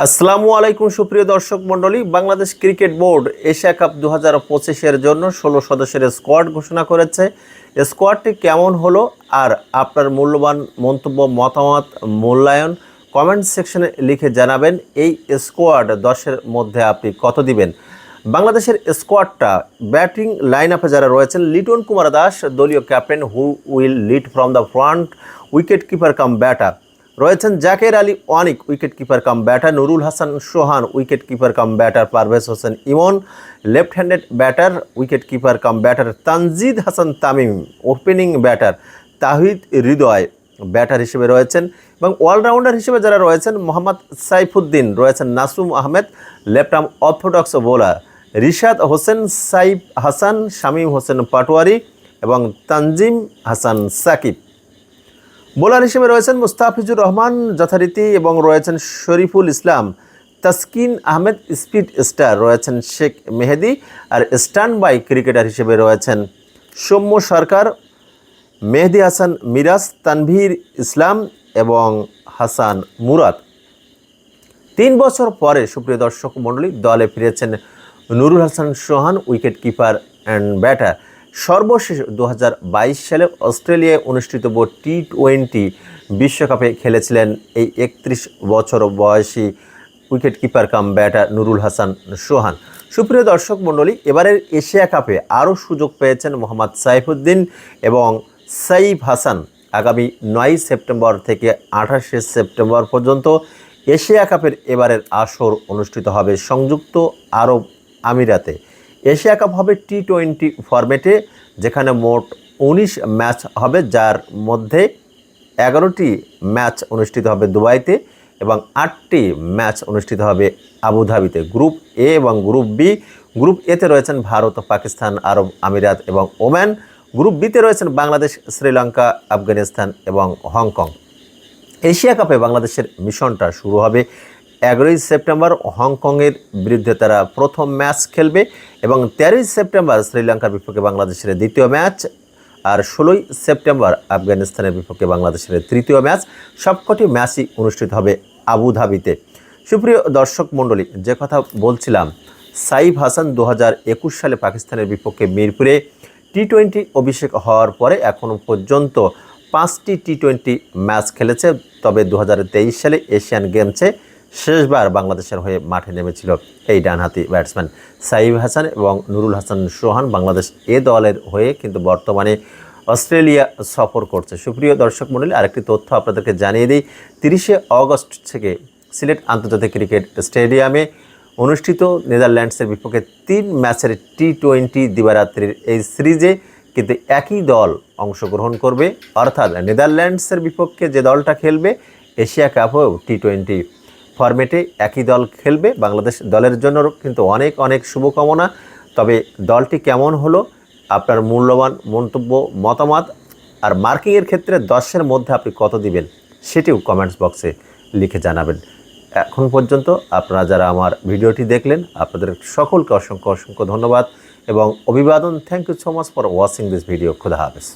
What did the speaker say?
আসসালামু আলাইকুম সুপ্রিয় দর্শক মণ্ডলী। Bangladesh cricket board Asia Cup 2025-এর জন্য 16 সদস্যের স্কোয়াড ঘোষণা করেছে। স্কোয়াডটি কেমন হলো আর আপনার মূল্যবান মন্তব্য, মতামত, মূল্যায়ন কমেন্ট সেকশনে লিখে জানাবেন। এই স্কোয়াড 10-এর মধ্যে আপনি কত দিবেন? বাংলাদেশের স্কোয়াডটা ব্যাটিং লাইন আপে যারা রয়েছেন, লিটন কুমার দাস দলীয় captain, who will lead from the front, wicket keeper cum batter রয়েছেন Jaker Ali Anik, wicket keeper cum batter, Nurul Hasan Sohan, wicket keeper cum batter, Parvez Hossain Emon left handed batter, wicket keeper cum batter, Tanzid Hasan Tamim opening batter, Towhid Hridoy batter হিসেবে রয়েছেন এবং allrounder হিসেবে যারা রয়েছেন, মোহাম্মদ সাইফুদ্দিন রয়েছেন, Nasum Ahmed left arm orthodox bowler, Rishad Hossain, Saif Hasan, Shamim Hossain Patwari এবং Tanzim Hasan Shakib. Bowler হিসেবে রয়েছেন মুস্তাফিজুর রহমান যথারীতি এবং রয়েছেন শরীফুল ইসলাম, তাসকিন আহমেদ স্পিড স্টার, রয়েছেন শেখ মেহেদি আর স্ট্যান্ড বাই ক্রিকেটার হিসেবে রয়েছেন সৌম্য সরকার, মেহেদি হাসান মিরাজ, তানভীর ইসলাম এবং হাসান মুরাদ। 3 বছর পরে সুপ্রিয় দর্শক মণ্ডলী দলে ফিরেছেন Nurul Hasan Sohan, wicket keeper and batter. সর্বশেষ 2022 সালে অস্ট্রেলিয়ায় অনুষ্ঠিত টি-20 বিশ্বকাপে খেলেছিলেন এই 31 বছর বয়সী wicket keeper cum batter Nurul Hasan Sohan. সুপ্রিয় দর্শক মণ্ডলী, এবারের এশিয়া কাপে আরও সুযোগ পেয়েছেন মোহাম্মদ সাইফুদ্দিন এবং সাইফ হাসান। আগামী 9 সেপ্টেম্বর থেকে 28 সেপ্টেম্বর পর্যন্ত এশিয়া কাপের এবারের আসর অনুষ্ঠিত হবে সংযুক্ত আরব আমিরাতে। এশিয়া কাপ হবে টি-20 ফরম্যাটে, যেখানে মোট 19 ম্যাচ হবে, যার মধ্যে 11টি ম্যাচ অনুষ্ঠিত হবে দুবাইতে এবং 8টি ম্যাচ অনুষ্ঠিত হবে আবুধাবিতে। গ্রুপ এ এবং গ্রুপ বি। গ্রুপ এতে রয়েছেন ভারত, পাকিস্তান, আরব আমিরাত এবং ওমান। গ্রুপ বিতে রয়েছেন বাংলাদেশ, শ্রীলঙ্কা, আফগানিস্তান এবং হংকং। এশিয়া কাপে বাংলাদেশের মিশনটা শুরু হবে 11 সেপ্টেম্বর। হংকংয়ের বিরুদ্ধে তারা প্রথম ম্যাচ খেলবে এবং 13 সেপ্টেম্বর শ্রীলঙ্কার বিপক্ষে বাংলাদেশের দ্বিতীয় ম্যাচ আর 16 সেপ্টেম্বর আফগানিস্তানের বিপক্ষে বাংলাদেশের তৃতীয় ম্যাচ। সবকটি ম্যাচই অনুষ্ঠিত হবে আবুধাবিতে। সুপ্রিয় দর্শক মণ্ডলী, যে কথা বলছিলাম, সাইফ হাসান 2021 সালে পাকিস্তানের বিপক্ষে মিরপুরে টি-20 অভিষেক হওয়ার পরে এখনও পর্যন্ত 5টি টি-20 ম্যাচ খেলেছে। তবে 2023 সালে এশিয়ান গেমসে শেষবার বাংলাদেশের হয়ে মাঠে নেমেছিল এই ডানহাতি ব্যাটসম্যান সাইফ হাসান এবং নুরুল হাসান সোহান। বাংলাদেশ এ দলের হয়ে কিন্তু বর্তমানে অস্ট্রেলিয়া সফর করছে। সুপ্রিয় দর্শক মণ্ডলী, আরেকটি তথ্য আপনাদেরকে জানিয়ে দিই, 30 অগস্ট থেকে সিলেট আন্তর্জাতিক ক্রিকেট স্টেডিয়ামে অনুষ্ঠিত নেদারল্যান্ডসের বিপক্ষে 3 ম্যাচের টি-20 দিবারাত্রির এই সিরিজে কিন্তু একই দল অংশগ্রহণ করবে। অর্থাৎ নেদারল্যান্ডসের বিপক্ষে যে দলটা খেলবে এশিয়া কাপেও টি-20 ফরম্যাটে একই দল খেলবে। বাংলাদেশ দলের জন্য কিন্তু অনেক অনেক শুভকামনা। তবে দলটি কেমন হলো, আপনার মূল্যবান মন্তব্য, মতামত আর মার্কিংয়ের ক্ষেত্রে 10-এর মধ্যে আপনি কত দিবেন সেটিও কমেন্টস বক্সে লিখে জানাবেন। এখন পর্যন্ত আপনারা যারা আমার ভিডিওটি দেখলেন, আপনাদের সকলকে অসংখ্য অসংখ্য ধন্যবাদ এবং অভিবাদন। Thank you so much for watching this video. খুদা হাফেজ।